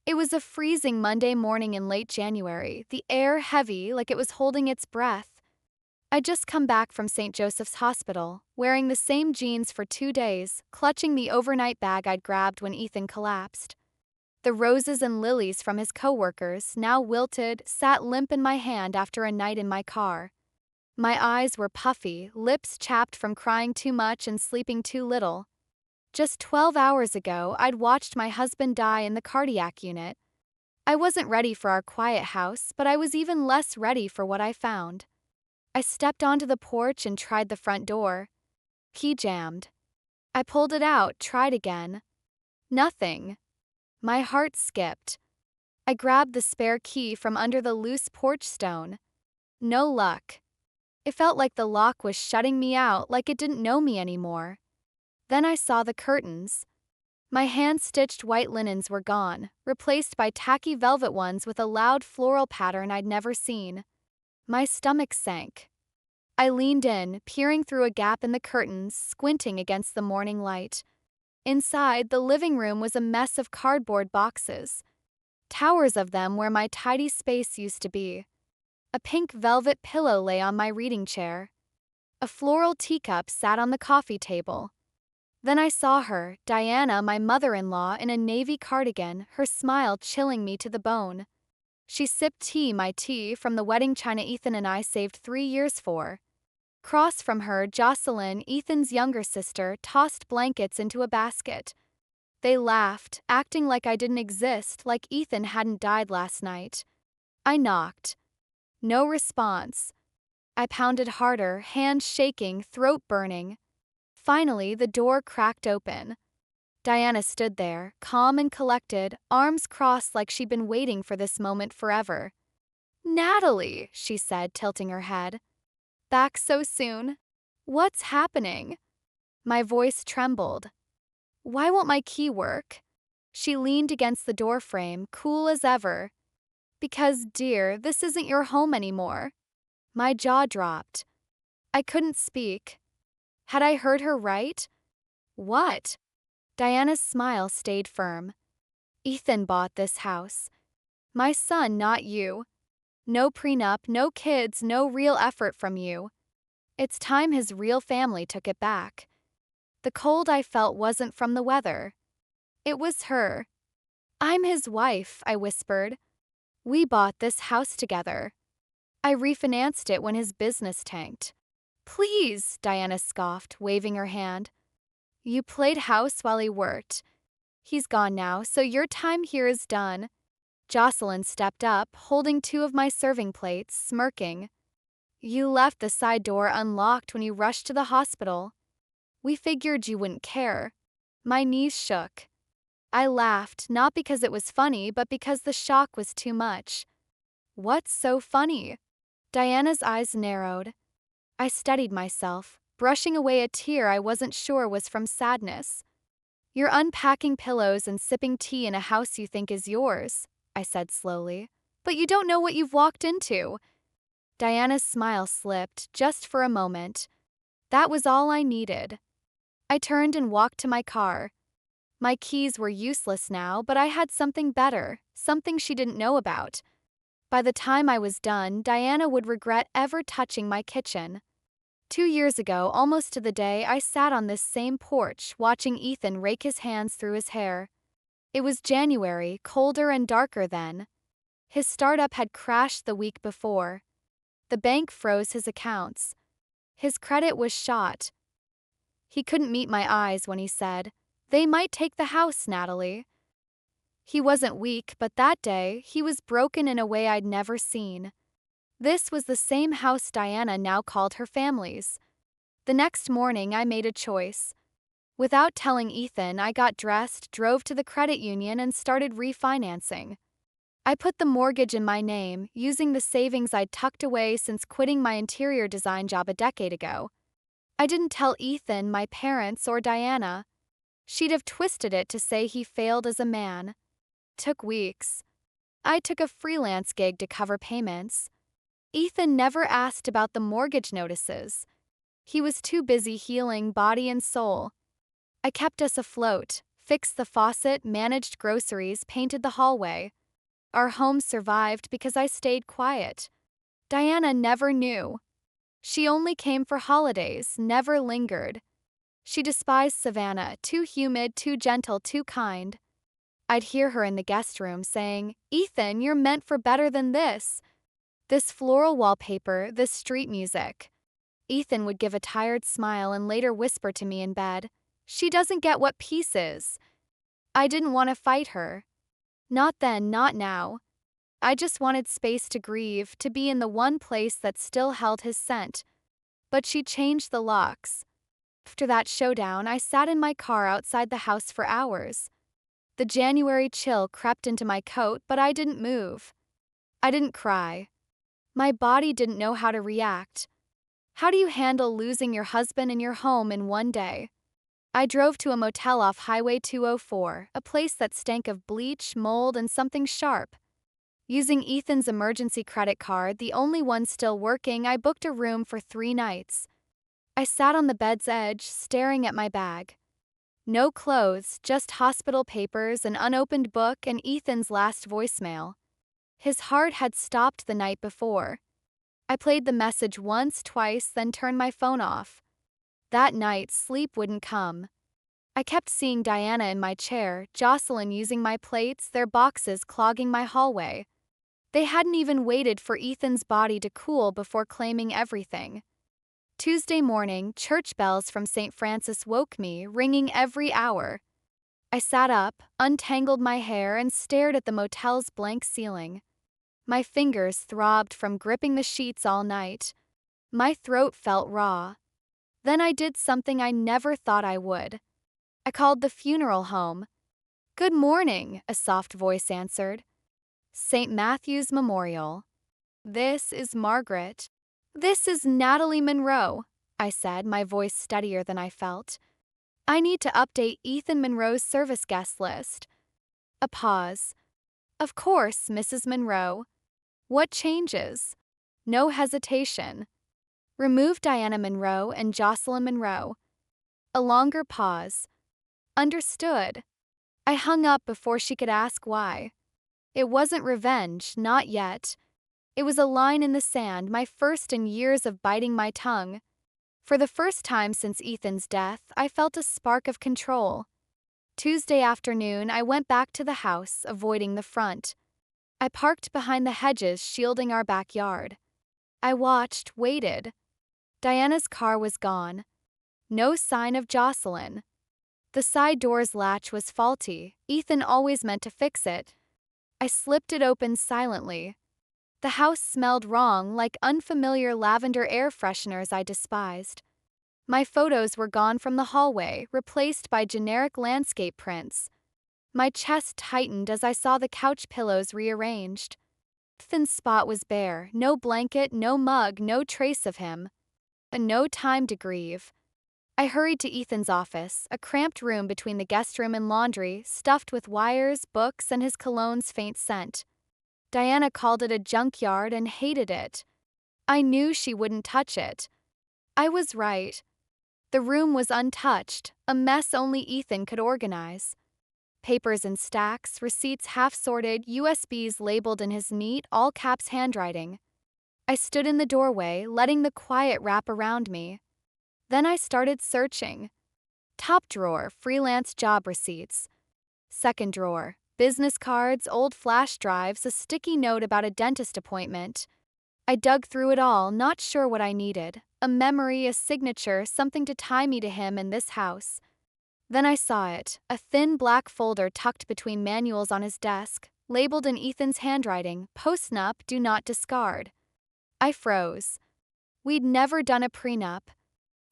It was a freezing Monday morning in late January, the air heavy like it was holding its breath. I'd just come back from St. Joseph's Hospital, wearing the same jeans for 2 days, clutching the overnight bag I'd grabbed when Ethan collapsed. The roses and lilies from his coworkers, now wilted, sat limp in my hand after a night in my car. My eyes were puffy, lips chapped from crying too much and sleeping too little. Just 12 hours ago, I'd watched my husband die in the cardiac unit. I wasn't ready for our quiet house, but I was even less ready for what I found. I stepped onto the porch and tried the front door. Key jammed. I pulled it out, tried again. Nothing. My heart skipped. I grabbed the spare key from under the loose porch stone. No luck. It felt like the lock was shutting me out, like it didn't know me anymore. Then I saw the curtains. My hand-stitched white linens were gone, replaced by tacky velvet ones with a loud floral pattern I'd never seen. My stomach sank. I leaned in, peering through a gap in the curtains, squinting against the morning light. Inside, the living room was a mess of cardboard boxes. Towers of them where my tidy space used to be. A pink velvet pillow lay on my reading chair. A floral teacup sat on the coffee table. Then I saw her, Diana, my mother-in-law, in a navy cardigan, her smile chilling me to the bone. She sipped my tea, from the wedding china Ethan and I saved 3 years for. Across from her, Jocelyn, Ethan's younger sister, tossed blankets into a basket. They laughed, acting like I didn't exist, like Ethan hadn't died last night. I knocked. No response. I pounded harder, hands shaking, throat burning. Finally, the door cracked open. Diana stood there, calm and collected, arms crossed like she'd been waiting for this moment forever. "Natalie," she said, tilting her head. "Back so soon? What's happening?" My voice trembled. "Why won't my key work?" She leaned against the doorframe, cool as ever. "Because, dear, this isn't your home anymore." My jaw dropped. I couldn't speak. Had I heard her right? What? Diana's smile stayed firm. "Ethan bought this house. My son, not you. No prenup, no kids, no real effort from you. It's time his real family took it back." The cold I felt wasn't from the weather. It was her. "I'm his wife," I whispered. "We bought this house together. I refinanced it when his business tanked." "Please," Diana scoffed, waving her hand. "You played house while he worked. He's gone now, so your time here is done." Jocelyn stepped up, holding 2 of my serving plates, smirking. "You left the side door unlocked when you rushed to the hospital. We figured you wouldn't care." My knees shook. I laughed, not because it was funny, but because the shock was too much. "What's so funny?" Diana's eyes narrowed. I steadied myself, brushing away a tear I wasn't sure was from sadness. "You're unpacking pillows and sipping tea in a house you think is yours," I said slowly. "But you don't know what you've walked into." Diana's smile slipped, just for a moment. That was all I needed. I turned and walked to my car. My keys were useless now, but I had something better, something she didn't know about. By the time I was done, Diana would regret ever touching my kitchen. 2 years ago, almost to the day, I sat on this same porch, watching Ethan rake his hands through his hair. It was January, colder and darker then. His startup had crashed the week before. The bank froze his accounts. His credit was shot. He couldn't meet my eyes when he said, "They might take the house, Natalie." He wasn't weak, but that day, he was broken in a way I'd never seen. This was the same house Diana now called her family's. The next morning, I made a choice. Without telling Ethan, I got dressed, drove to the credit union, and started refinancing. I put the mortgage in my name, using the savings I'd tucked away since quitting my interior design job a decade ago. I didn't tell Ethan, my parents, or Diana. She'd have twisted it to say he failed as a man. Took weeks. I took a freelance gig to cover payments. Ethan never asked about the mortgage notices. He was too busy healing body and soul. I kept us afloat, fixed the faucet, managed groceries, painted the hallway. Our home survived because I stayed quiet. Diana never knew. She only came for holidays, never lingered. She despised Savannah, too humid, too gentle, too kind. I'd hear her in the guest room saying, "Ethan, you're meant for better than this. This floral wallpaper, this street music." Ethan would give a tired smile and later whisper to me in bed, "She doesn't get what peace is." I didn't want to fight her. Not then, not now. I just wanted space to grieve, to be in the one place that still held his scent. But she changed the locks. After that showdown, I sat in my car outside the house for hours. The January chill crept into my coat, but I didn't move. I didn't cry. My body didn't know how to react. How do you handle losing your husband and your home in one day? I drove to a motel off Highway 204, a place that stank of bleach, mold, and something sharp. Using Ethan's emergency credit card, the only one still working, I booked a room for 3 nights. I sat on the bed's edge, staring at my bag. No clothes, just hospital papers, an unopened book, and Ethan's last voicemail. His heart had stopped the night before. I played the message once, twice, then turned my phone off. That night, sleep wouldn't come. I kept seeing Diana in my chair, Jocelyn using my plates, their boxes clogging my hallway. They hadn't even waited for Ethan's body to cool before claiming everything. Tuesday morning, church bells from St. Francis woke me, ringing every hour. I sat up, untangled my hair, and stared at the motel's blank ceiling. My fingers throbbed from gripping the sheets all night. My throat felt raw. Then I did something I never thought I would. I called the funeral home. "Good morning," a soft voice answered. "St. Matthew's Memorial." "This is Margaret." "This is Natalie Monroe," I said, my voice steadier than I felt. "I need to update Ethan Monroe's service guest list." A pause. "Of course, Mrs. Monroe. What changes?" No hesitation. "Remove Diana Monroe and Jocelyn Monroe." A longer pause. "Understood." I hung up before she could ask why. It wasn't revenge, not yet. It was a line in the sand, my first in years of biting my tongue. For the first time since Ethan's death, I felt a spark of control. Tuesday afternoon, I went back to the house, avoiding the front. I parked behind the hedges shielding our backyard. I watched, waited. Diana's car was gone. No sign of Jocelyn. The side door's latch was faulty. Ethan always meant to fix it. I slipped it open silently. The house smelled wrong, like unfamiliar lavender air fresheners I despised. My photos were gone from the hallway, replaced by generic landscape prints. My chest tightened as I saw the couch pillows rearranged. Ethan's spot was bare, no blanket, no mug, no trace of him. No time to grieve. I hurried to Ethan's office, a cramped room between the guest room and laundry, stuffed with wires, books, and his cologne's faint scent. Diana called it a junkyard and hated it. I knew she wouldn't touch it. I was right. The room was untouched, a mess only Ethan could organize. Papers in stacks, receipts half-sorted, USBs labeled in his neat, all-caps handwriting. I stood in the doorway, letting the quiet wrap around me. Then I started searching. Top drawer, freelance job receipts. Second drawer, business cards, old flash drives, a sticky note about a dentist appointment. I dug through it all, not sure what I needed. A memory, a signature, something to tie me to him in this house. Then I saw it, a thin black folder tucked between manuals on his desk, labeled in Ethan's handwriting, "Postnup, do not discard." I froze. We'd never done a prenup.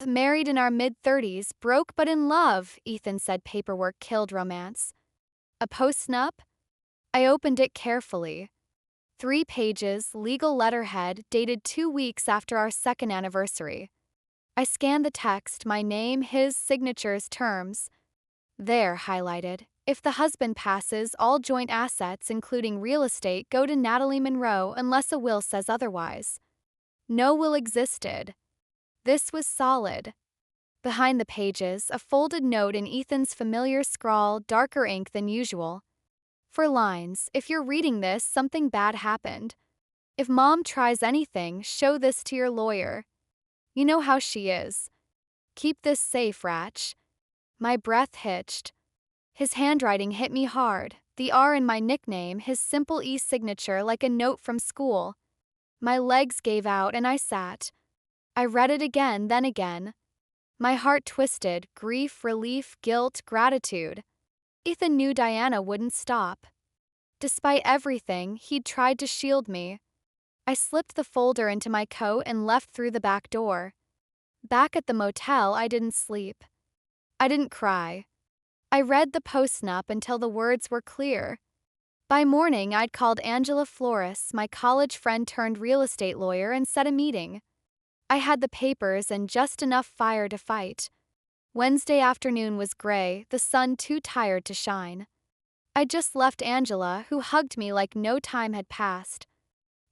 Married in our mid-30s, broke but in love, Ethan said paperwork killed romance. A postnup? I opened it carefully. 3 pages, legal letterhead, dated 2 weeks after our second anniversary. I scanned the text, my name, his signatures, terms. There, highlighted. If the husband passes, all joint assets, including real estate, go to Natalie Monroe unless a will says otherwise. No will existed. This was solid. Behind the pages, a folded note in Ethan's familiar scrawl, darker ink than usual. For lines, if you're reading this, something bad happened. If Mom tries anything, show this to your lawyer. You know how she is. Keep this safe, Ratch. My breath hitched. His handwriting hit me hard, the R in my nickname, his simple e-signature like a note from school. My legs gave out and I sat. I read it again, then again. My heart twisted, grief, relief, guilt, gratitude. Ethan knew Diana wouldn't stop. Despite everything, he'd tried to shield me. I slipped the folder into my coat and left through the back door. Back at the motel, I didn't sleep. I didn't cry. I read the post-nup until the words were clear. By morning, I'd called Angela Flores, my college friend turned real estate lawyer, and set a meeting. I had the papers and just enough fire to fight. Wednesday afternoon was gray, the sun too tired to shine. I just left Angela, who hugged me like no time had passed.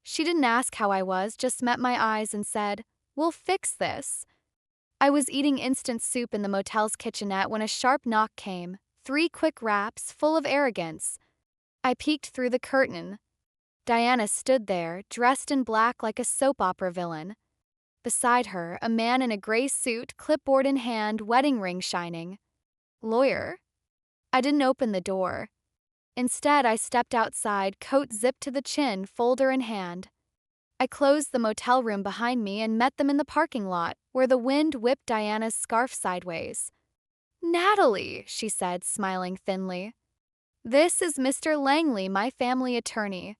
She didn't ask how I was, just met my eyes and said, "We'll fix this." I was eating instant soup in the motel's kitchenette when a sharp knock came, 3 quick raps, full of arrogance. I peeked through the curtain. Diana stood there, dressed in black like a soap opera villain. Beside her, a man in a gray suit, clipboard in hand, wedding ring shining. Lawyer? I didn't open the door. Instead, I stepped outside, coat zipped to the chin, folder in hand. I closed the motel room behind me and met them in the parking lot, where the wind whipped Diana's scarf sideways. "Natalie," she said, smiling thinly. "This is Mr. Langley, my family attorney.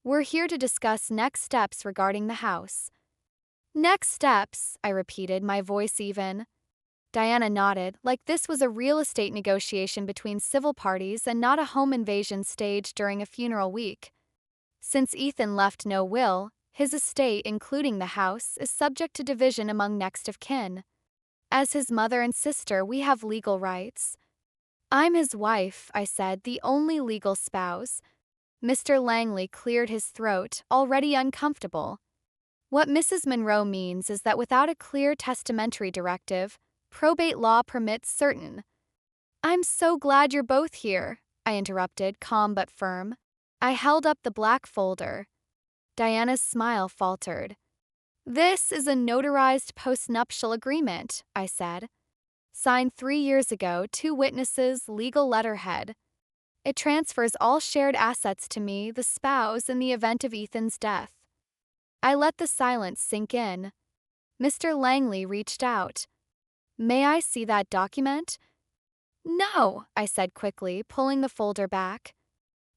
We're here to discuss next steps regarding the house." "Next steps," I repeated, my voice even. Diana nodded, like this was a real estate negotiation between civil parties and not a home invasion staged during a funeral week. Since Ethan left no will, his estate, including the house, is subject to division among next of kin. As his mother and sister, we have legal rights. "I'm his wife," I said, "the only legal spouse." Mr. Langley cleared his throat, already uncomfortable. "What Mrs. Monroe means is that without a clear testamentary directive, probate law permits certain—" "I'm so glad you're both here," I interrupted, calm but firm. I held up the black folder. Diana's smile faltered. "This is a notarized postnuptial agreement," I said. "Signed 3 years ago, 2 witnesses, legal letterhead. It transfers all shared assets to me, the spouse, in the event of Ethan's death." I let the silence sink in. Mr. Langley reached out. "May I see that document?" "No," I said quickly, pulling the folder back.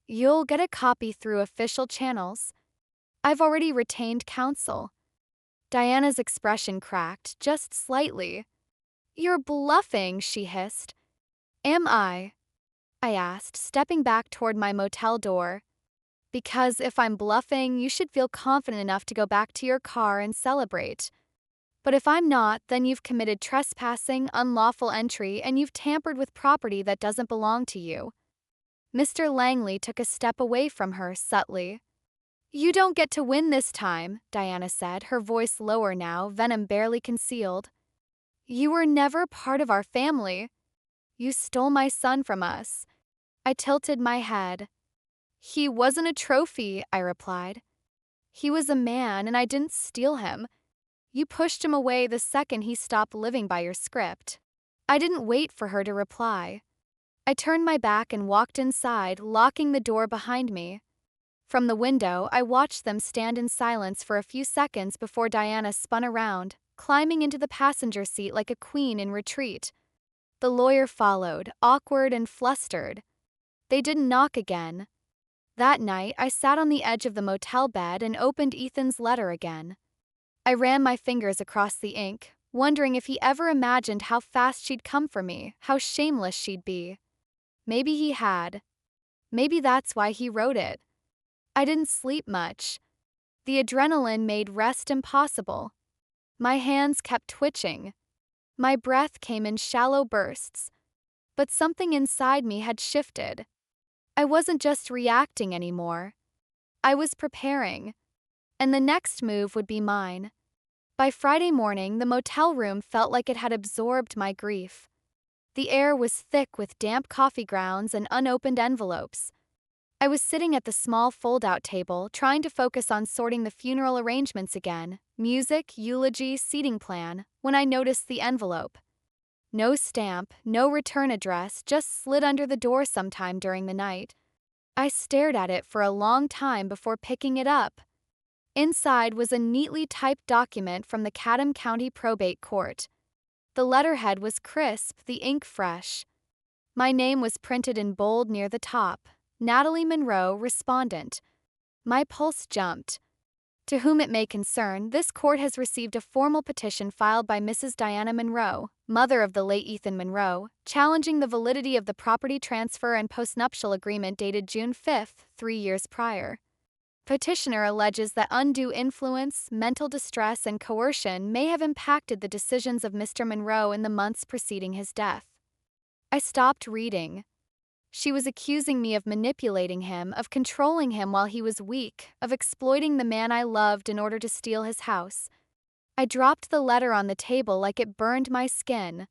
"You'll get a copy through official channels. I've already retained counsel." Diana's expression cracked, just slightly. "You're bluffing," she hissed. "Am I?" I asked, stepping back toward my motel door. "Because if I'm bluffing, you should feel confident enough to go back to your car and celebrate. But if I'm not, then you've committed trespassing, unlawful entry, and you've tampered with property that doesn't belong to you." Mr. Langley took a step away from her, subtly. "You don't get to win this time," Diana said, her voice lower now, venom barely concealed. "You were never part of our family. You stole my son from us." I tilted my head. "He wasn't a trophy," I replied. "He was a man, and I didn't steal him. You pushed him away the second he stopped living by your script." I didn't wait for her to reply. I turned my back and walked inside, locking the door behind me. From the window, I watched them stand in silence for a few seconds before Diana spun around, climbing into the passenger seat like a queen in retreat. The lawyer followed, awkward and flustered. They didn't knock again. That night, I sat on the edge of the motel bed and opened Ethan's letter again. I ran my fingers across the ink, wondering if he ever imagined how fast she'd come for me, how shameless she'd be. Maybe he had. Maybe that's why he wrote it. I didn't sleep much. The adrenaline made rest impossible. My hands kept twitching. My breath came in shallow bursts. But something inside me had shifted. I wasn't just reacting anymore. I was preparing. And the next move would be mine. By Friday morning, the motel room felt like it had absorbed my grief. The air was thick with damp coffee grounds and unopened envelopes. I was sitting at the small fold-out table, trying to focus on sorting the funeral arrangements again, music, eulogy, seating plan, when I noticed the envelope. No stamp, no return address, just slid under the door sometime during the night. I stared at it for a long time before picking it up. Inside was a neatly typed document from the Chatham County Probate Court. The letterhead was crisp, the ink fresh. My name was printed in bold near the top. Natalie Monroe, respondent. My pulse jumped. To whom it may concern, this court has received a formal petition filed by Mrs. Diana Monroe, mother of the late Ethan Monroe, challenging the validity of the property transfer and postnuptial agreement dated June 5, 3 years prior. Petitioner alleges that undue influence, mental distress, and coercion may have impacted the decisions of Mr. Monroe in the months preceding his death. I stopped reading. She was accusing me of manipulating him, of controlling him while he was weak, of exploiting the man I loved in order to steal his house. I dropped the letter on the table like it burned my skin.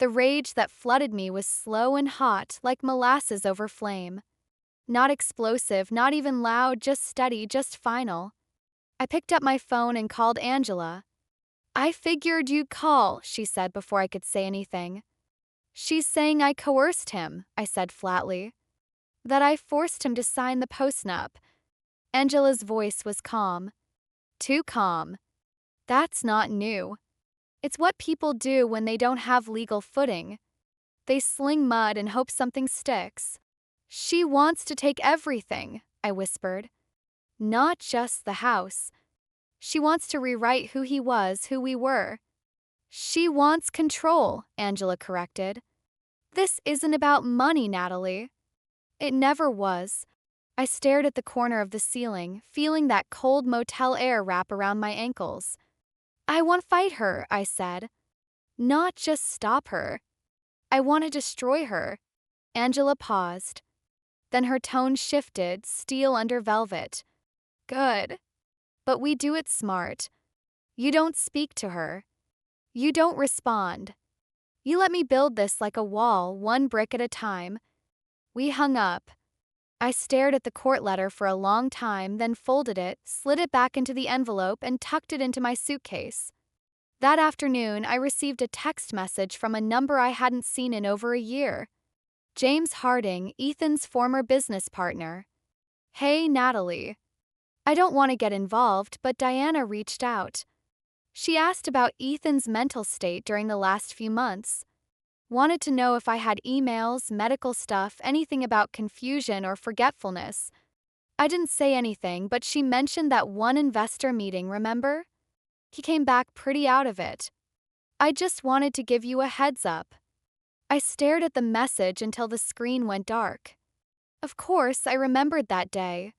The rage that flooded me was slow and hot, like molasses over flame. Not explosive, not even loud, just steady, just final. I picked up my phone and called Angela. "I figured you'd call," she said before I could say anything. "She's saying I coerced him," I said flatly. "That I forced him to sign the postnup." Angela's voice was calm. Too calm. "That's not new. It's what people do when they don't have legal footing. They sling mud and hope something sticks." "She wants to take everything," I whispered. "Not just the house. She wants to rewrite who he was, who we were." "She wants control," Angela corrected. "This isn't about money, Natalie." It never was. I stared at the corner of the ceiling, feeling that cold motel air wrap around my ankles. "I want to fight her," I said. "Not just stop her. I want to destroy her." Angela paused. Then her tone shifted, steel under velvet. "Good. But we do it smart. You don't speak to her. You don't respond. You let me build this like a wall, one brick at a time." We hung up. I stared at the court letter for a long time, then folded it, slid it back into the envelope, and tucked it into my suitcase. That afternoon, I received a text message from a number I hadn't seen in over a year. James Harding, Ethan's former business partner. "Hey, Natalie. I don't want to get involved, but Diana reached out. She asked about Ethan's mental state during the last few months. Wanted to know if I had emails, medical stuff, anything about confusion or forgetfulness. I didn't say anything, but she mentioned that one investor meeting, remember? He came back pretty out of it. I just wanted to give you a heads up." I stared at the message until the screen went dark. Of course, I remembered that day.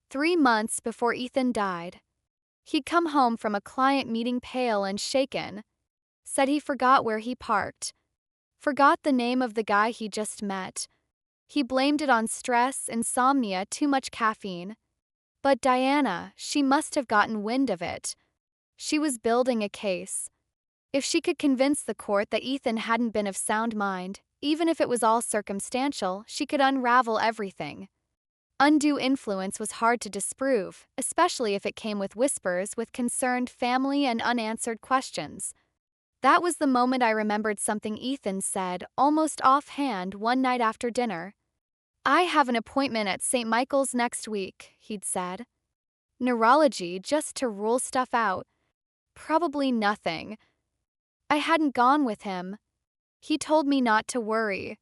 3 months before Ethan died. He'd come home from a client meeting pale and shaken. Said he forgot where he parked. Forgot the name of the guy he just met. He blamed it on stress, insomnia, too much caffeine. But Diana, she must have gotten wind of it. She was building a case. If she could convince the court that Ethan hadn't been of sound mind, even if it was all circumstantial, she could unravel everything. Undue influence was hard to disprove, especially if it came with whispers with concerned family and unanswered questions. That was the moment I remembered something Ethan said, almost offhand, one night after dinner. "I have an appointment at St. Michael's next week," he'd said. "Neurology, just to rule stuff out. Probably nothing." I hadn't gone with him. He told me not to worry.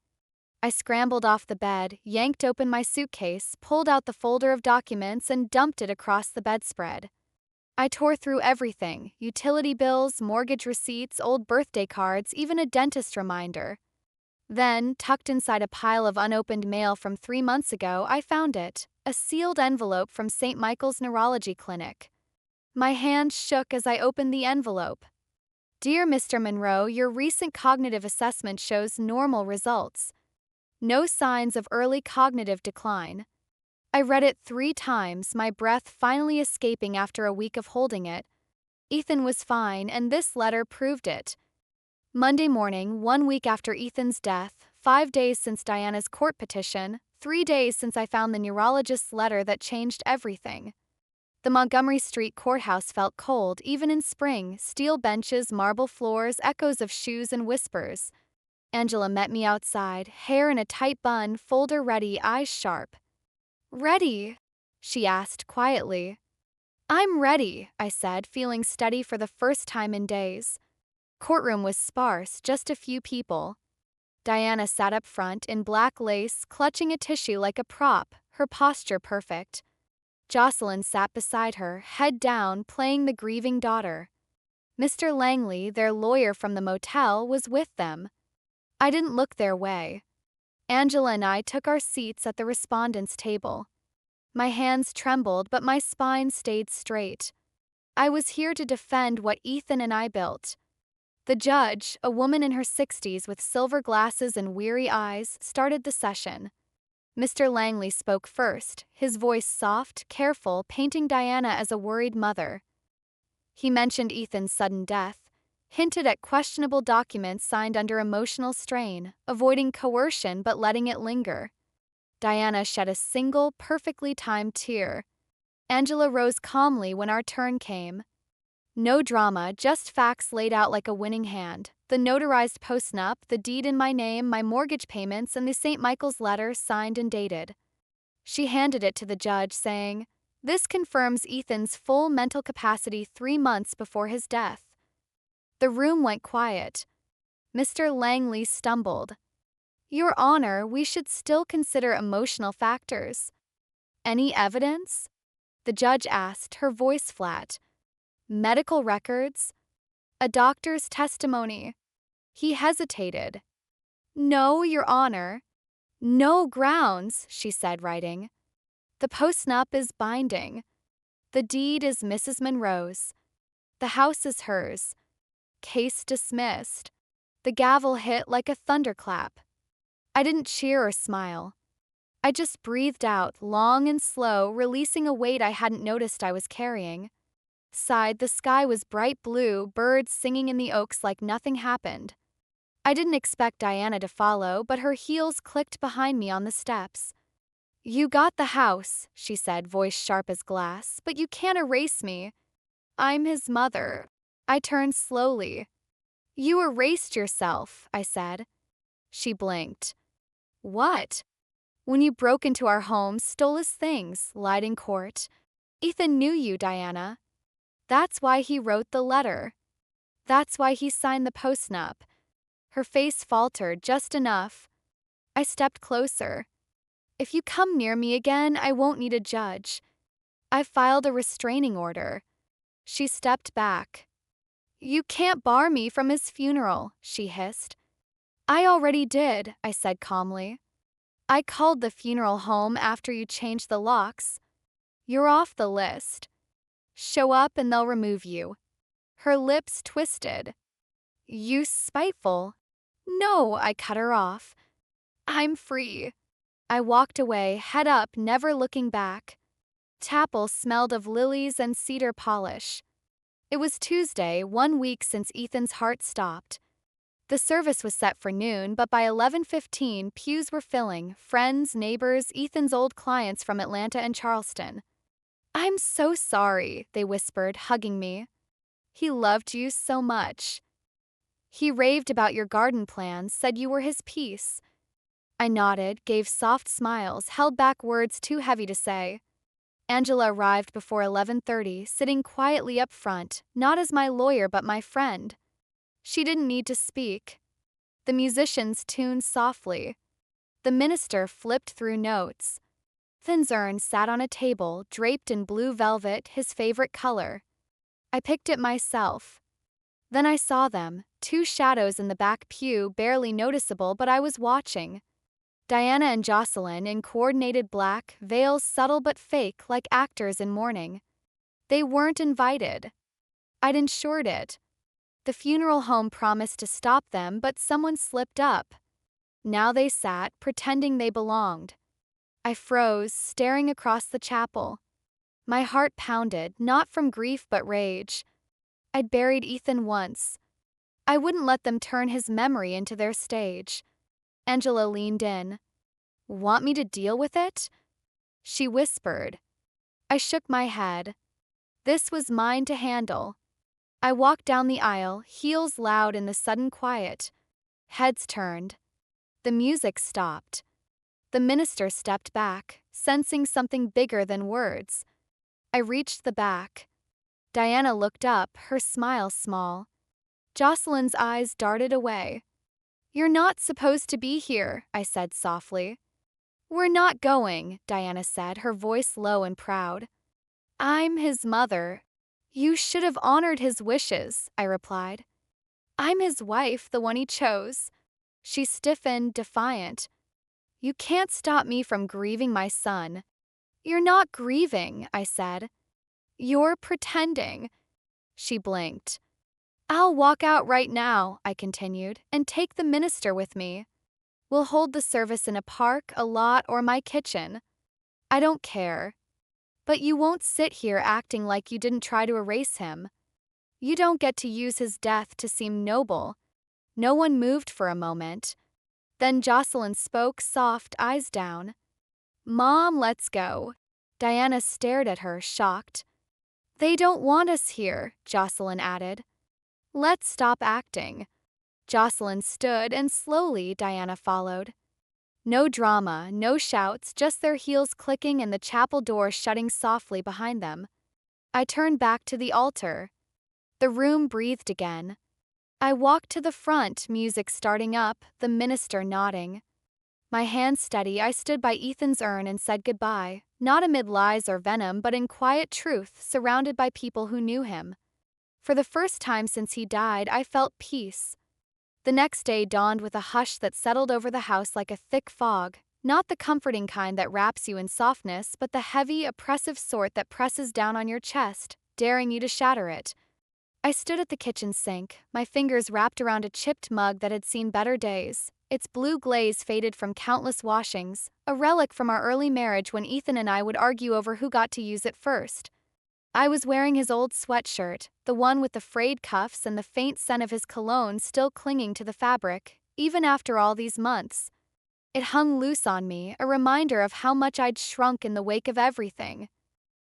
I scrambled off the bed, yanked open my suitcase, pulled out the folder of documents, and dumped it across the bedspread. I tore through everything: utility bills, mortgage receipts, old birthday cards, even a dentist reminder. Then, tucked inside a pile of unopened mail from 3 months ago, I found it, a sealed envelope from St. Michael's Neurology Clinic. My hand shook as I opened the envelope. "Dear Mr. Monroe, your recent cognitive assessment shows normal results. No signs of early cognitive decline." I read it 3 times, my breath finally escaping after a week of holding it. Ethan was fine, and this letter proved it. Monday morning, 1 week after Ethan's death, 5 days since Diana's court petition, 3 days since I found the neurologist's letter that changed everything. The Montgomery Street courthouse felt cold, even in spring, steel benches, marble floors, echoes of shoes and whispers. Angela met me outside, hair in a tight bun, folder ready, eyes sharp. "Ready?" she asked quietly. "I'm ready," I said, feeling steady for the first time in days. Courtroom was sparse, just a few people. Diana sat up front in black lace, clutching a tissue like a prop, her posture perfect. Jocelyn sat beside her, head down, playing the grieving daughter. Mr. Langley, their lawyer from the motel, was with them. I didn't look their way. Angela and I took our seats at the respondents' table. My hands trembled, but my spine stayed straight. I was here to defend what Ethan and I built. The judge, a woman in her 60s with silver glasses and weary eyes, started the session. Mr. Langley spoke first, his voice soft, careful, painting Diana as a worried mother. He mentioned Ethan's sudden death, hinted at questionable documents signed under emotional strain, avoiding coercion but letting it linger. Diana shed a single, perfectly timed tear. Angela rose calmly when our turn came. No drama, just facts laid out like a winning hand. The notarized postnup, the deed in my name, my mortgage payments, and the St. Michael's letter signed and dated. She handed it to the judge, saying, "This confirms Ethan's full mental capacity 3 months before his death." The room went quiet. Mr. Langley stumbled. "Your Honor, we should still consider emotional factors." "Any evidence?" the judge asked, her voice flat. "Medical records? A doctor's testimony?" He hesitated. "No, Your Honor." "No grounds," she said, writing. "The postnup is binding. The deed is Mrs. Monroe's. The house is hers. Case dismissed." The gavel hit like a thunderclap. I didn't cheer or smile. I just breathed out, long and slow, releasing a weight I hadn't noticed I was carrying. Sighed, the sky was bright blue, birds singing in the oaks like nothing happened. I didn't expect Diana to follow, but her heels clicked behind me on the steps. "You got the house," she said, voice sharp as glass, "but you can't erase me. I'm his mother." I turned slowly. "You erased yourself," I said. She blinked. "What?" "When you broke into our home, stole his things, lied in court. Ethan knew you, Diana. That's why he wrote the letter. That's why he signed the postnup." Her face faltered just enough. I stepped closer. "If you come near me again, I won't need a judge. I filed a restraining order." She stepped back. "You can't bar me from his funeral," she hissed. "I already did," I said calmly. "I called the funeral home after you changed the locks. You're off the list. Show up and they'll remove you." Her lips twisted. "You spiteful." "No," I cut her off. "I'm free." I walked away, head up, never looking back. Chapel smelled of lilies and cedar polish. It was Tuesday, 1 week since Ethan's heart stopped. The service was set for noon, but by 11:15, pews were filling, friends, neighbors, Ethan's old clients from Atlanta and Charleston. "I'm so sorry," they whispered, hugging me. "He loved you so much. He raved about your garden plans, said you were his piece." I nodded, gave soft smiles, held back words too heavy to say. Angela arrived before 11:30, sitting quietly up front, not as my lawyer but my friend. She didn't need to speak. The musicians tuned softly. The minister flipped through notes. Thinzern sat on a table, draped in blue velvet, his favorite color. I picked it myself. Then I saw them, 2 shadows in the back pew, barely noticeable, but I was watching. Diana and Jocelyn in coordinated black, veils subtle but fake, like actors in mourning. They weren't invited. I'd insured it. The funeral home promised to stop them, but someone slipped up. Now they sat, pretending they belonged. I froze, staring across the chapel. My heart pounded, not from grief but rage. I'd buried Ethan once. I wouldn't let them turn his memory into their stage. Angela leaned in. Want me to deal with it? She whispered. I shook my head. This was mine to handle. I walked down the aisle, heels loud in the sudden quiet. Heads turned. The music stopped. The minister stepped back, sensing something bigger than words. I reached the back. Diana looked up, her smile small. Jocelyn's eyes darted away. You're not supposed to be here, I said softly. We're not going, Diana said, her voice low and proud. I'm his mother. You should have honored his wishes, I replied. I'm his wife, the one he chose. She stiffened, defiant. You can't stop me from grieving my son. You're not grieving, I said. You're pretending. She blinked. I'll walk out right now, I continued, and take the minister with me. We'll hold the service in a park, a lot, or my kitchen. I don't care. But you won't sit here acting like you didn't try to erase him. You don't get to use his death to seem noble. No one moved for a moment. Then Jocelyn spoke, soft, eyes down. Mom, let's go. Diana stared at her, shocked. They don't want us here, Jocelyn added. Let's stop acting. Jocelyn stood, and slowly Diana followed. No drama, no shouts, just their heels clicking and the chapel door shutting softly behind them. I turned back to the altar. The room breathed again. I walked to the front, music starting up, the minister nodding. My hands steady, I stood by Ethan's urn and said goodbye, not amid lies or venom, but in quiet truth, surrounded by people who knew him. For the first time since he died, I felt peace. The next day dawned with a hush that settled over the house like a thick fog, not the comforting kind that wraps you in softness, but the heavy, oppressive sort that presses down on your chest, daring you to shatter it. I stood at the kitchen sink, my fingers wrapped around a chipped mug that had seen better days. Its blue glaze faded from countless washings, a relic from our early marriage when Ethan and I would argue over who got to use it first. I was wearing his old sweatshirt, the one with the frayed cuffs and the faint scent of his cologne still clinging to the fabric, even after all these months. It hung loose on me, a reminder of how much I'd shrunk in the wake of everything.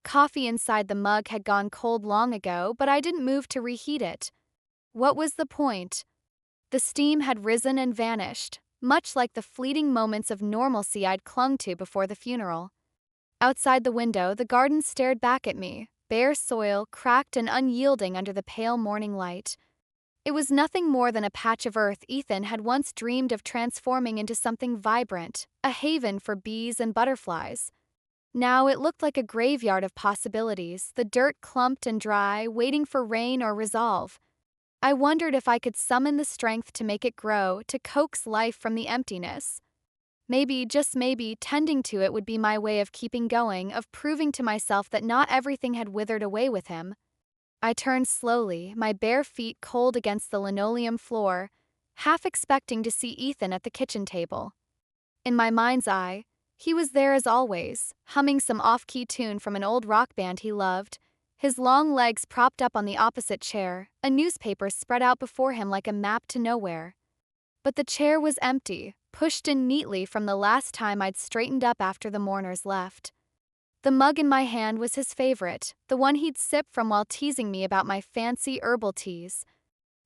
Coffee inside the mug had gone cold long ago, but I didn't move to reheat it. What was the point? The steam had risen and vanished, much like the fleeting moments of normalcy I'd clung to before the funeral. Outside the window, the garden stared back at me, bare soil, cracked and unyielding under the pale morning light. It was nothing more than a patch of earth Ethan had once dreamed of transforming into something vibrant, a haven for bees and butterflies. Now it looked like a graveyard of possibilities, the dirt clumped and dry, waiting for rain or resolve. I wondered if I could summon the strength to make it grow, to coax life from the emptiness. Maybe, just maybe, tending to it would be my way of keeping going, of proving to myself that not everything had withered away with him. I turned slowly, my bare feet cold against the linoleum floor, half expecting to see Ethan at the kitchen table. In my mind's eye, he was there as always, humming some off-key tune from an old rock band he loved, his long legs propped up on the opposite chair, a newspaper spread out before him like a map to nowhere. But the chair was empty, pushed in neatly from the last time I'd straightened up after the mourners left. The mug in my hand was his favorite, the one he'd sip from while teasing me about my fancy herbal teas.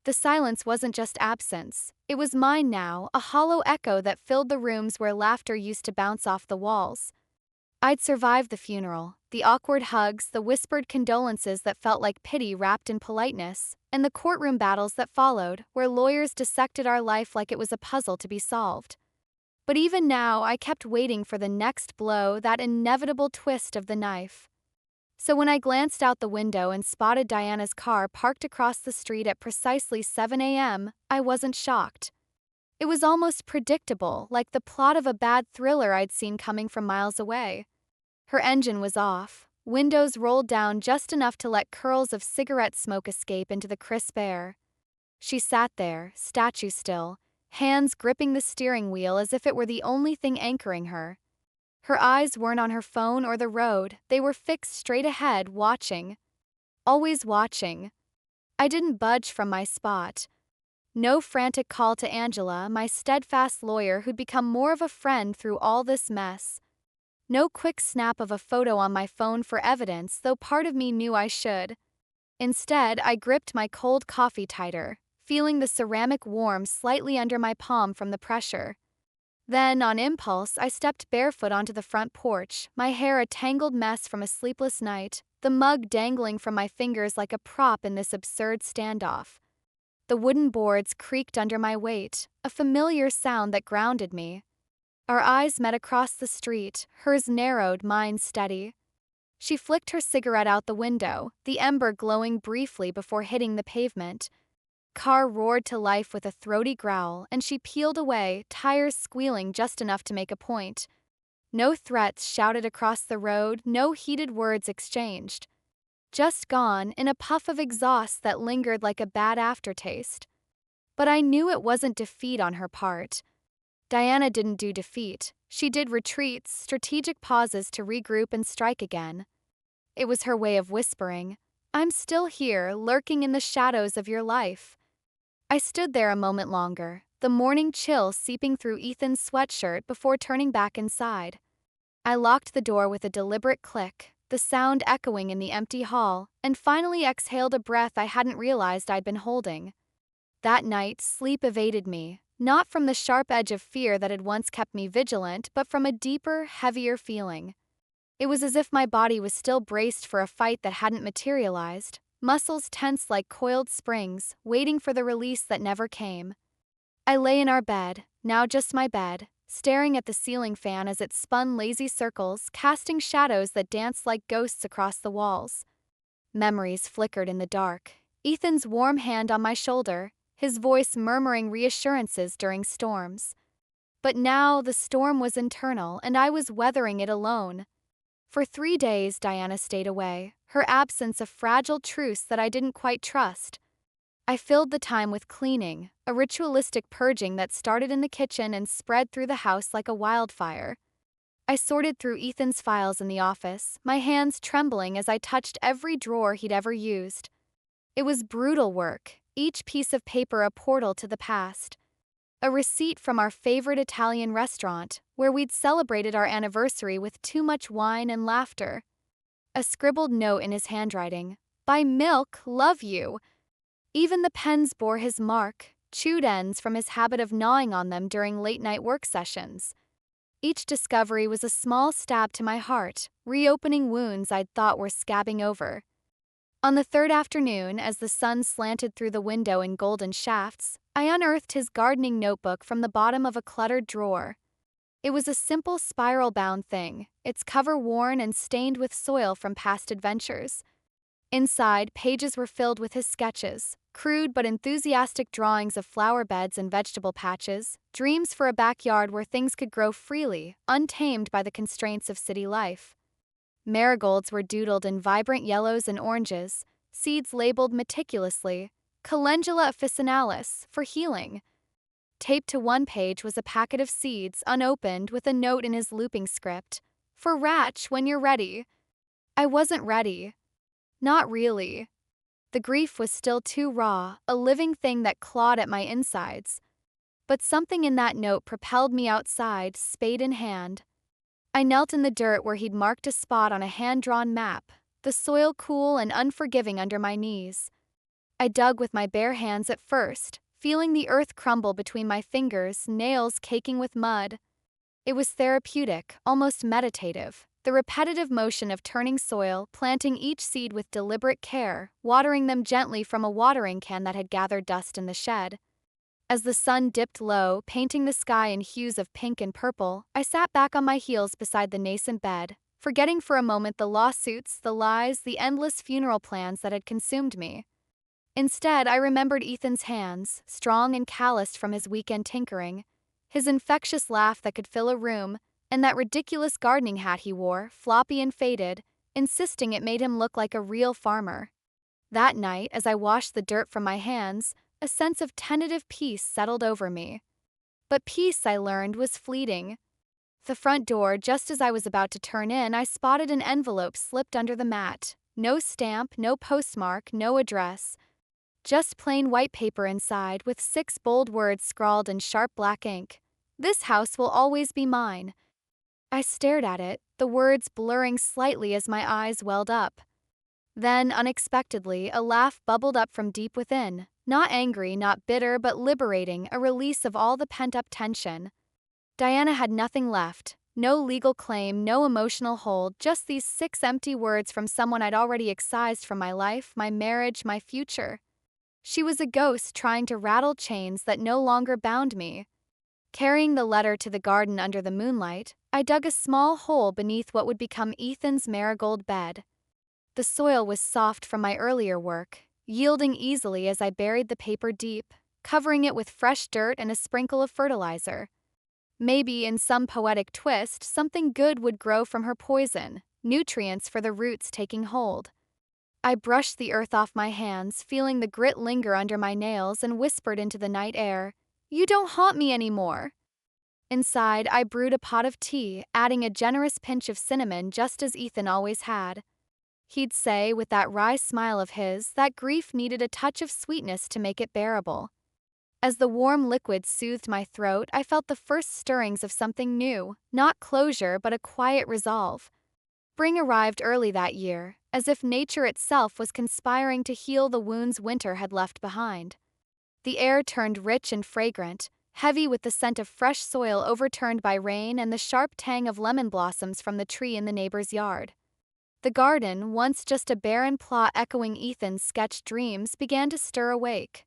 The silence wasn't just absence, it was mine now, a hollow echo that filled the rooms where laughter used to bounce off the walls. I'd survived the funeral, the awkward hugs, the whispered condolences that felt like pity wrapped in politeness, and the courtroom battles that followed, where lawyers dissected our life like it was a puzzle to be solved. But even now, I kept waiting for the next blow, that inevitable twist of the knife. So when I glanced out the window and spotted Diana's car parked across the street at precisely 7 a.m., I wasn't shocked. It was almost predictable, like the plot of a bad thriller I'd seen coming from miles away. Her engine was off, windows rolled down just enough to let curls of cigarette smoke escape into the crisp air. She sat there, statue still, hands gripping the steering wheel as if it were the only thing anchoring her. Her eyes weren't on her phone or the road, they were fixed straight ahead, watching. Always watching. I didn't budge from my spot. No frantic call to Angela, my steadfast lawyer who'd become more of a friend through all this mess. No quick snap of a photo on my phone for evidence, though part of me knew I should. Instead, I gripped my cold coffee tighter, feeling the ceramic warm slightly under my palm from the pressure. Then, on impulse, I stepped barefoot onto the front porch, my hair a tangled mess from a sleepless night, the mug dangling from my fingers like a prop in this absurd standoff. The wooden boards creaked under my weight, a familiar sound that grounded me. Our eyes met across the street, hers narrowed, mine steady. She flicked her cigarette out the window, the ember glowing briefly before hitting the pavement. Car roared to life with a throaty growl, and she peeled away, tires squealing just enough to make a point. No threats shouted across the road, no heated words exchanged. Just gone, in a puff of exhaust that lingered like a bad aftertaste. But I knew it wasn't defeat on her part. Diana didn't do defeat. She did retreats, strategic pauses to regroup and strike again. It was her way of whispering, "I'm still here, lurking in the shadows of your life." I stood there a moment longer, the morning chill seeping through Ethan's sweatshirt before turning back inside. I locked the door with a deliberate click, the sound echoing in the empty hall, and finally exhaled a breath I hadn't realized I'd been holding. That night, sleep evaded me, not from the sharp edge of fear that had once kept me vigilant, but from a deeper, heavier feeling. It was as if my body was still braced for a fight that hadn't materialized, muscles tense like coiled springs, waiting for the release that never came. I lay in our bed, now just my bed, staring at the ceiling fan as it spun lazy circles, casting shadows that danced like ghosts across the walls. Memories flickered in the dark. Ethan's warm hand on my shoulder, his voice murmuring reassurances during storms. But now the storm was internal, and I was weathering it alone. For 3 days, Diana stayed away, her absence a fragile truce that I didn't quite trust. I filled the time with cleaning, a ritualistic purging that started in the kitchen and spread through the house like a wildfire. I sorted through Ethan's files in the office, my hands trembling as I touched every drawer he'd ever used. It was brutal work, each piece of paper a portal to the past. A receipt from our favorite Italian restaurant, where we'd celebrated our anniversary with too much wine and laughter. A scribbled note in his handwriting, "By milk, love you." Even the pens bore his mark, chewed ends from his habit of gnawing on them during late-night work sessions. Each discovery was a small stab to my heart, reopening wounds I'd thought were scabbing over. On the third afternoon, as the sun slanted through the window in golden shafts, I unearthed his gardening notebook from the bottom of a cluttered drawer. It was a simple spiral-bound thing, its cover worn and stained with soil from past adventures. Inside, pages were filled with his sketches, crude but enthusiastic drawings of flower beds and vegetable patches, dreams for a backyard where things could grow freely, untamed by the constraints of city life. Marigolds were doodled in vibrant yellows and oranges, seeds labeled meticulously, Calendula officinalis, for healing. Taped to one page was a packet of seeds, unopened, with a note in his looping script, "For Ratch when you're ready." I wasn't ready. Not really. The grief was still too raw, a living thing that clawed at my insides. But something in that note propelled me outside, spade in hand. I knelt in the dirt where he'd marked a spot on a hand-drawn map, the soil cool and unforgiving under my knees. I dug with my bare hands at first, feeling the earth crumble between my fingers, nails caking with mud. It was therapeutic, almost meditative, the repetitive motion of turning soil, planting each seed with deliberate care, watering them gently from a watering can that had gathered dust in the shed. As the sun dipped low, painting the sky in hues of pink and purple, I sat back on my heels beside the nascent bed, forgetting for a moment the lawsuits, the lies, the endless funeral plans that had consumed me. Instead, I remembered Ethan's hands, strong and calloused from his weekend tinkering, his infectious laugh that could fill a room, and that ridiculous gardening hat he wore, floppy and faded, insisting it made him look like a real farmer. That night, as I washed the dirt from my hands, a sense of tentative peace settled over me. But peace, I learned, was fleeting. The front door, just as I was about to turn in, I spotted an envelope slipped under the mat. No stamp, no postmark, no address. just plain white paper inside with 6 bold words scrawled in sharp black ink. This house will always be mine. I stared at it, the words blurring slightly as my eyes welled up. Then, unexpectedly, a laugh bubbled up from deep within. Not angry, not bitter, but liberating, a release of all the pent-up tension. Diana had nothing left. No legal claim, no emotional hold, just these 6 empty words from someone I'd already excised from my life, my marriage, my future. She was a ghost trying to rattle chains that no longer bound me. Carrying the letter to the garden under the moonlight, I dug a small hole beneath what would become Ethan's marigold bed. The soil was soft from my earlier work, yielding easily as I buried the paper deep, covering it with fresh dirt and a sprinkle of fertilizer. Maybe, in some poetic twist, something good would grow from her poison, nutrients for the roots taking hold. I brushed the earth off my hands, feeling the grit linger under my nails, and whispered into the night air, "You don't haunt me anymore." Inside, I brewed a pot of tea, adding a generous pinch of cinnamon just as Ethan always had. He'd say, with that wry smile of his, that grief needed a touch of sweetness to make it bearable. As the warm liquid soothed my throat, I felt the first stirrings of something new, not closure but a quiet resolve. Spring arrived early that year, as if nature itself was conspiring to heal the wounds winter had left behind. The air turned rich and fragrant, heavy with the scent of fresh soil overturned by rain and the sharp tang of lemon blossoms from the tree in the neighbor's yard. The garden, once just a barren plot echoing Ethan's sketched dreams, began to stir awake.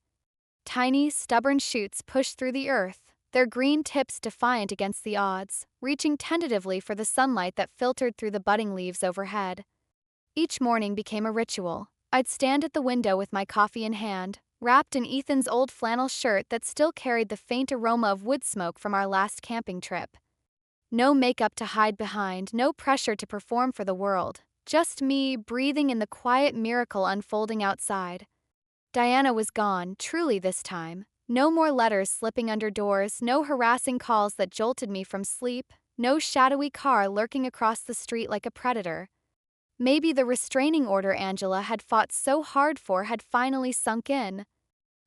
Tiny, stubborn shoots pushed through the earth, their green tips defiant against the odds, reaching tentatively for the sunlight that filtered through the budding leaves overhead. Each morning became a ritual. I'd stand at the window with my coffee in hand, wrapped in Ethan's old flannel shirt that still carried the faint aroma of wood smoke from our last camping trip. No makeup to hide behind, no pressure to perform for the world, just me breathing in the quiet miracle unfolding outside. Diana was gone, truly this time. No more letters slipping under doors, no harassing calls that jolted me from sleep, no shadowy car lurking across the street like a predator. Maybe the restraining order Angela had fought so hard for had finally sunk in.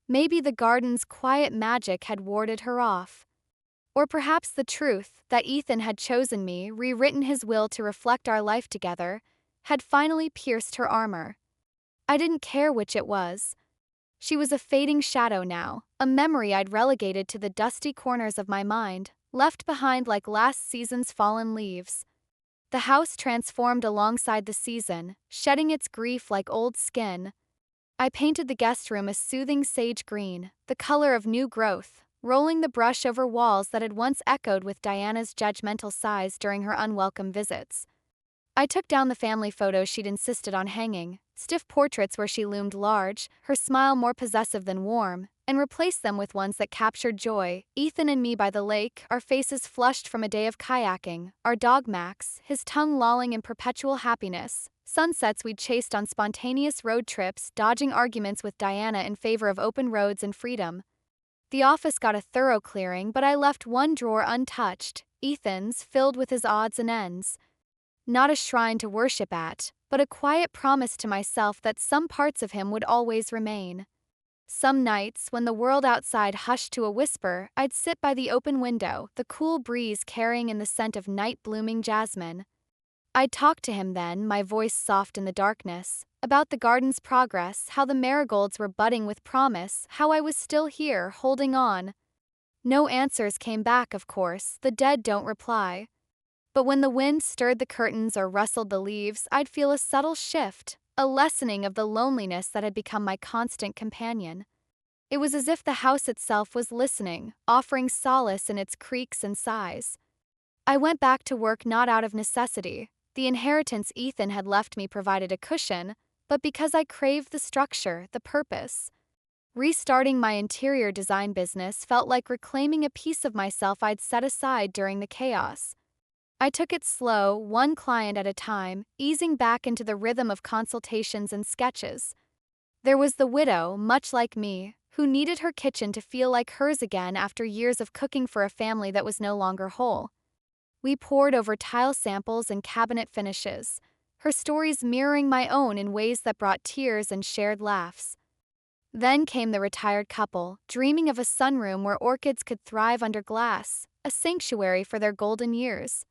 Maybe the garden's quiet magic had warded her off. Or perhaps the truth, that Ethan had chosen me, rewritten his will to reflect our life together, had finally pierced her armor. I didn't care which it was. She was a fading shadow now, a memory I'd relegated to the dusty corners of my mind, left behind like last season's fallen leaves. The house transformed alongside the season, shedding its grief like old skin. I painted the guest room a soothing sage green, the color of new growth, rolling the brush over walls that had once echoed with Diana's judgmental sighs during her unwelcome visits. I took down the family photos she'd insisted on hanging, stiff portraits where she loomed large, her smile more possessive than warm, and replaced them with ones that captured joy, Ethan and me by the lake, our faces flushed from a day of kayaking, our dog Max, his tongue lolling in perpetual happiness, sunsets we'd chased on spontaneous road trips, dodging arguments with Diana in favor of open roads and freedom. The office got a thorough clearing, but I left one drawer untouched, Ethan's, filled with his odds and ends. Not a shrine to worship at, but a quiet promise to myself that some parts of him would always remain. Some nights, when the world outside hushed to a whisper, I'd sit by the open window, the cool breeze carrying in the scent of night-blooming jasmine. I'd talk to him then, my voice soft in the darkness, about the garden's progress, how the marigolds were budding with promise, how I was still here, holding on. No answers came back, of course, the dead don't reply. But when the wind stirred the curtains or rustled the leaves, I'd feel a subtle shift, a lessening of the loneliness that had become my constant companion. It was as if the house itself was listening, offering solace in its creaks and sighs. I went back to work not out of necessity. The inheritance Ethan had left me provided a cushion, but because I craved the structure, the purpose. Restarting my interior design business felt like reclaiming a piece of myself I'd set aside during the chaos. I took it slow, one client at a time, easing back into the rhythm of consultations and sketches. There was the widow, much like me, who needed her kitchen to feel like hers again after years of cooking for a family that was no longer whole. We pored over tile samples and cabinet finishes, her stories mirroring my own in ways that brought tears and shared laughs. Then came the retired couple, dreaming of a sunroom where orchids could thrive under glass, a sanctuary for their golden years.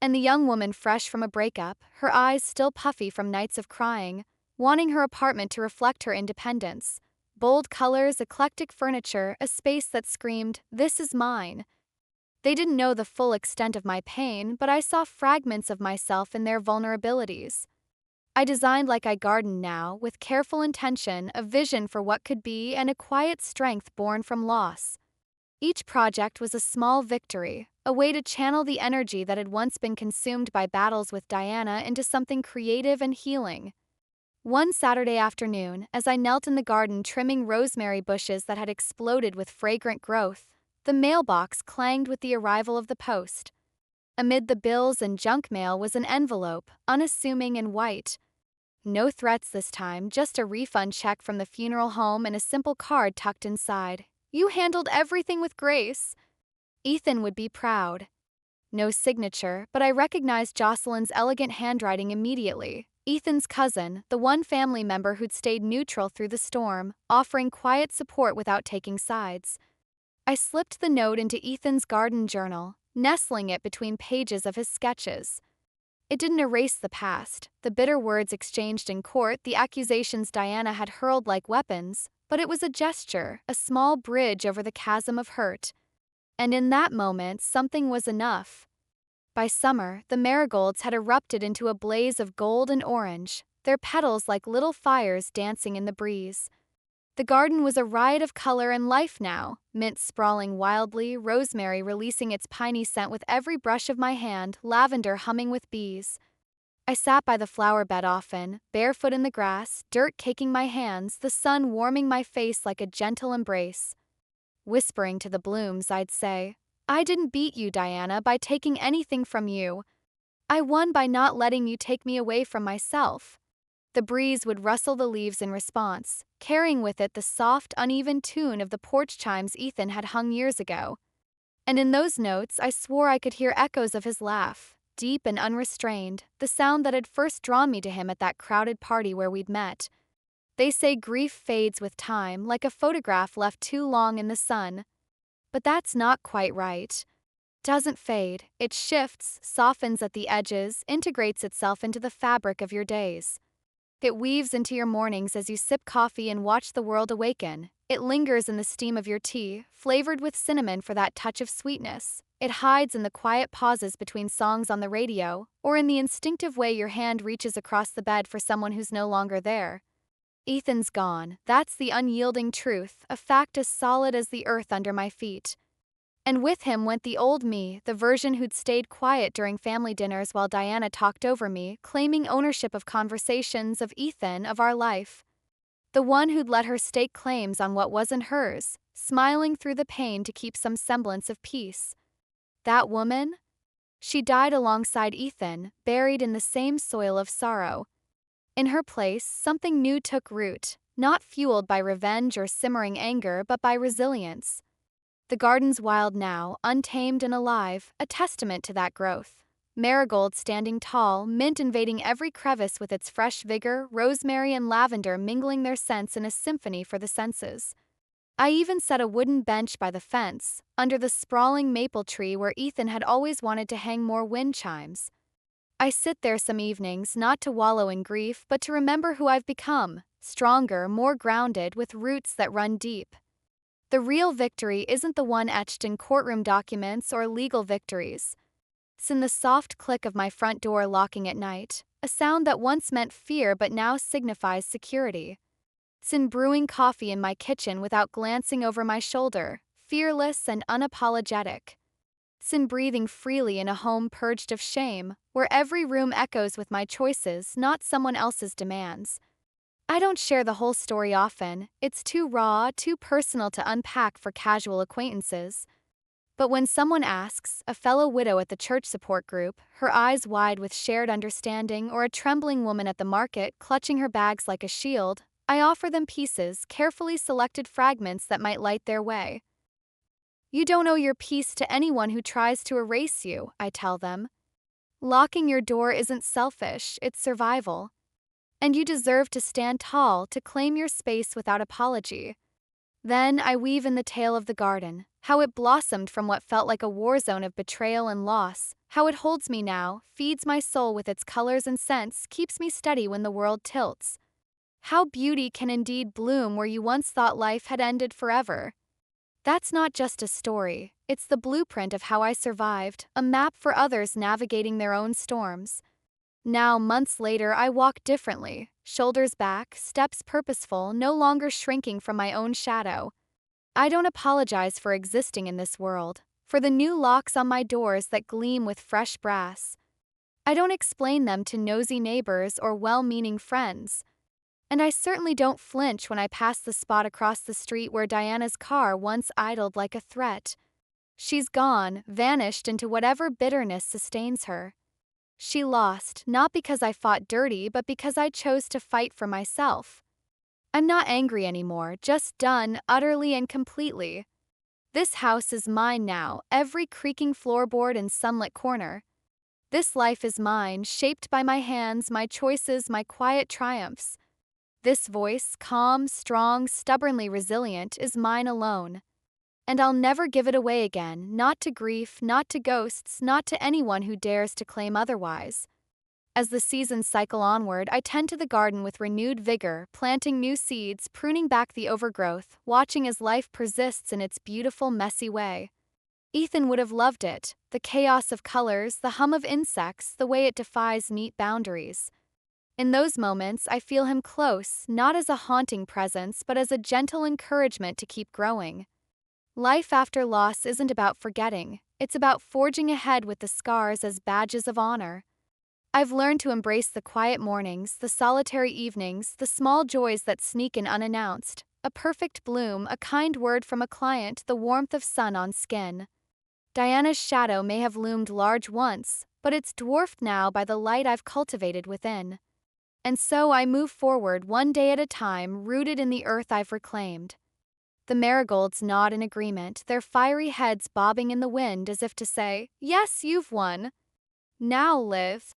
And the young woman fresh from a breakup, her eyes still puffy from nights of crying, wanting her apartment to reflect her independence. Bold colors, eclectic furniture, a space that screamed, "This is mine." They didn't know the full extent of my pain, but I saw fragments of myself in their vulnerabilities. I designed like I gardened now, with careful intention, a vision for what could be, and a quiet strength born from loss. Each project was a small victory, a way to channel the energy that had once been consumed by battles with Diana into something creative and healing. One Saturday afternoon, as I knelt in the garden trimming rosemary bushes that had exploded with fragrant growth, the mailbox clanged with the arrival of the post. Amid the bills and junk mail was an envelope, unassuming and white. No threats this time, just a refund check from the funeral home and a simple card tucked inside. "You handled everything with grace." Ethan would be proud. No signature, but I recognized Jocelyn's elegant handwriting immediately. Ethan's cousin, the one family member who'd stayed neutral through the storm, offering quiet support without taking sides. I slipped the note into Ethan's garden journal, nestling it between pages of his sketches. It didn't erase the past, the bitter words exchanged in court, the accusations Diana had hurled like weapons, but it was a gesture, a small bridge over the chasm of hurt. And in that moment, something was enough. By summer, the marigolds had erupted into a blaze of gold and orange, their petals like little fires dancing in the breeze. The garden was a riot of color and life now, mint sprawling wildly, rosemary releasing its piney scent with every brush of my hand, lavender humming with bees. I sat by the flower bed often, barefoot in the grass, dirt caking my hands, the sun warming my face like a gentle embrace. Whispering to the blooms, I'd say, "I didn't beat you, Diana, by taking anything from you. I won by not letting you take me away from myself." The breeze would rustle the leaves in response, carrying with it the soft, uneven tune of the porch chimes Ethan had hung years ago. And in those notes, I swore I could hear echoes of his laugh, deep and unrestrained, the sound that had first drawn me to him at that crowded party where we'd met. They say grief fades with time, like a photograph left too long in the sun. But that's not quite right. Doesn't fade, it shifts, softens at the edges, integrates itself into the fabric of your days. It weaves into your mornings as you sip coffee and watch the world awaken. It lingers in the steam of your tea, flavored with cinnamon for that touch of sweetness. It hides in the quiet pauses between songs on the radio, or in the instinctive way your hand reaches across the bed for someone who's no longer there. Ethan's gone, that's the unyielding truth, a fact as solid as the earth under my feet. And with him went the old me, the version who'd stayed quiet during family dinners while Diana talked over me, claiming ownership of conversations, of Ethan, of our life. The one who'd let her stake claims on what wasn't hers, smiling through the pain to keep some semblance of peace. That woman? She died alongside Ethan, buried in the same soil of sorrow. In her place, something new took root, not fueled by revenge or simmering anger, but by resilience. The garden's wild now, untamed and alive, a testament to that growth. Marigold standing tall, mint invading every crevice with its fresh vigor, rosemary and lavender mingling their scents in a symphony for the senses. I even set a wooden bench by the fence, under the sprawling maple tree where Ethan had always wanted to hang more wind chimes. I sit there some evenings, not to wallow in grief, but to remember who I've become, stronger, more grounded, with roots that run deep. The real victory isn't the one etched in courtroom documents or legal victories. It's in the soft click of my front door locking at night, a sound that once meant fear but now signifies security. It's in brewing coffee in my kitchen without glancing over my shoulder, fearless and unapologetic. It's in breathing freely in a home purged of shame, where every room echoes with my choices, not someone else's demands. I don't share the whole story often, it's too raw, too personal to unpack for casual acquaintances. But when someone asks, a fellow widow at the church support group, her eyes wide with shared understanding, or a trembling woman at the market clutching her bags like a shield, I offer them pieces, carefully selected fragments that might light their way. You don't owe your peace to anyone who tries to erase you, I tell them. Locking your door isn't selfish, it's survival. and you deserve to stand tall to claim your space without apology. Then I weave in the tale of the garden, how it blossomed from what felt like a war zone of betrayal and loss, how it holds me now, feeds my soul with its colors and scents, keeps me steady when the world tilts. How beauty can indeed bloom where you once thought life had ended forever. That's not just a story, it's the blueprint of how I survived, a map for others navigating their own storms. Now, months later, I walk differently, shoulders back, steps purposeful, no longer shrinking from my own shadow. I don't apologize for existing in this world, for the new locks on my doors that gleam with fresh brass. I don't explain them to nosy neighbors or well-meaning friends. And I certainly don't flinch when I pass the spot across the street where Diana's car once idled like a threat. She's gone, vanished into whatever bitterness sustains her. She lost, not because I fought dirty, but because I chose to fight for myself. I'm not angry anymore, just done, utterly and completely. This house is mine now, every creaking floorboard and sunlit corner. This life is mine, shaped by my hands, my choices, my quiet triumphs. This voice, calm, strong, stubbornly resilient, is mine alone. And I'll never give it away again, not to grief, not to ghosts, not to anyone who dares to claim otherwise. As the seasons cycle onward, I tend to the garden with renewed vigor, planting new seeds, pruning back the overgrowth, watching as life persists in its beautiful, messy way. Ethan would have loved it, the chaos of colors, the hum of insects, the way it defies neat boundaries. In those moments, I feel him close, not as a haunting presence, but as a gentle encouragement to keep growing. Life after loss isn't about forgetting, it's about forging ahead with the scars as badges of honor. I've learned to embrace the quiet mornings, the solitary evenings, the small joys that sneak in unannounced. A perfect bloom, a kind word from a client, the warmth of sun on skin. Diana's shadow may have loomed large once, but it's dwarfed now by the light I've cultivated within. And so I move forward one day at a time, rooted in the earth I've reclaimed. The marigolds nod in agreement, their fiery heads bobbing in the wind as if to say, "Yes, you've won. Now live."